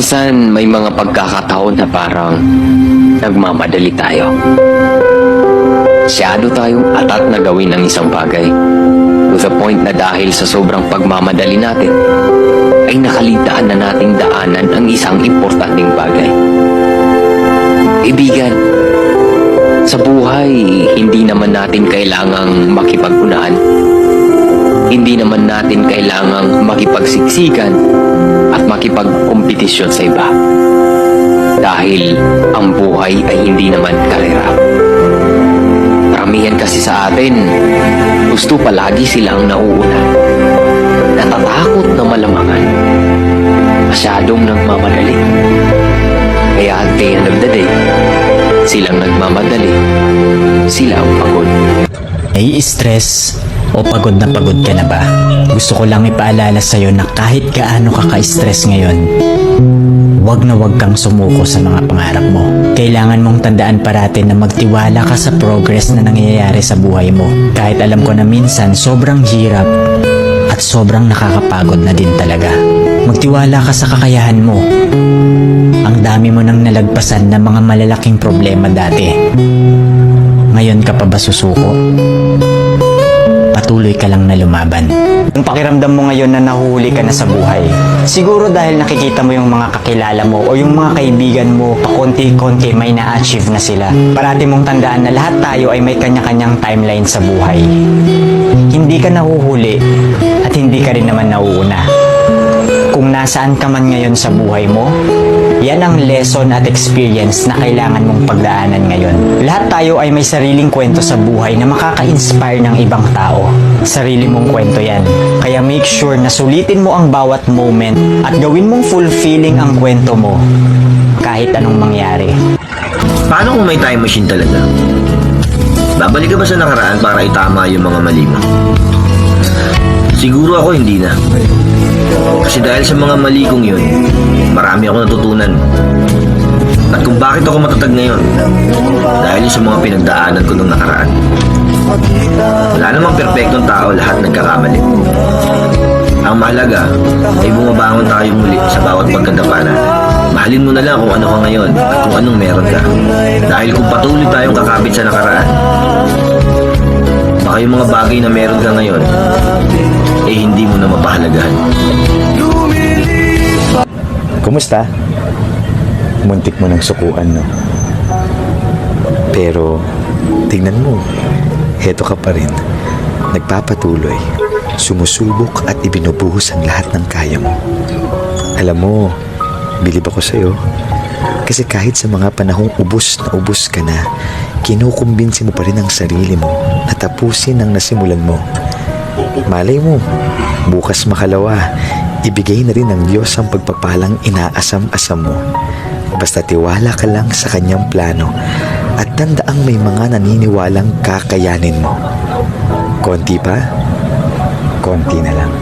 Minsan may mga pagkakataon na parang nagmamadali tayo. Masyado tayong atat na gawin ang isang bagay. To the point na dahil sa sobrang pagmamadali natin, ay nakaligtaan na nating daanan ang isang importanteng bagay. Kaibigan, sa buhay, hindi naman natin kailangang makipag-unahan. Hindi naman natin kailangang makipagsiksikan at makipagkompetisyon sa iba. Dahil ang buhay ay hindi naman karera. Karamihan kasi sa atin, gusto palagi silang nauuna. Natatakot na malamangan. Masyadong nagmamadali. Kaya at the end of the day, silang nagmamadali. Sila ang pagod. Nai-stress o pagod na pagod ka na ba? Gusto ko lang ipaalala sa'yo na kahit gaano ka ka-stress ngayon, wag na wag kang sumuko sa mga pangarap mo. Kailangan mong tandaan parati na magtiwala ka sa progress na nangyayari sa buhay mo. Kahit alam ko na minsan sobrang hirap at sobrang nakakapagod na din talaga. Magtiwala ka sa kakayahan mo. Ang dami mo nang nalagpasan na mga malalaking problema dati. Ngayon ka pa ba susuko? Patuloy ka lang na lumaban. Ang pakiramdam mo ngayon na nahuhuli ka na sa buhay, siguro dahil nakikita mo yung mga kakilala mo o yung mga kaibigan mo pakonti-konti may na-achieve na sila. Parati mong tandaan na lahat tayo ay may kanya-kanyang timeline sa buhay. Hindi ka nahuhuli at hindi ka rin naman nauuna. Kung nasaan ka man ngayon sa buhay mo, yan ang lesson at experience na kailangan mong pagdaanan ngayon. Lahat tayo ay may sariling kwento sa buhay na makaka-inspire ng ibang tao. Sarili mong kwento yan. Kaya make sure na sulitin mo ang bawat moment at gawin mong fulfilling ang kwento mo kahit anong mangyari. Paano kung may time machine talaga? Babalik ka ba sa nakaraan para itama yung mga mali mo? Siguro ako hindi na. Kasi dahil sa mga mali kong yun, marami ako natutunan. At kung bakit ako matatag ngayon, dahil sa mga pinagdaanan ko nung nakaraan. Wala namang perpektong tao, lahat nagkakamali. Ang mahalaga ay bumabangon tayo muli sa bawat pagkadapa natin. Mahalin mo na lang kung ano ka ngayon at kung anong meron ka. Dahil kung patuloy tayong kakapit sa nakaraan, baka yung mga bagay na meron ka ngayon, eh hindi mo na mapahalagahan. Kumusta? Muntik mo ng sukuan, no? Pero, tingnan mo, heto ka pa rin. Nagpapatuloy, sumusubok at ibinubuhos ang lahat ng kaya mo. Alam mo, bilib ako sa'yo. Kasi kahit sa mga panahong ubos ka na, kinukumbinsi mo pa rin ang sarili mo na tapusin ang nasimulan mo. Malay mo, bukas makalawa, ibigay na rin ng Diyos ang pagpapalang inaasam-asam mo. Basta tiwala ka lang sa kanyang plano at tandaang may mga naniniwalang kakayanin mo. Konti pa, konti na lang.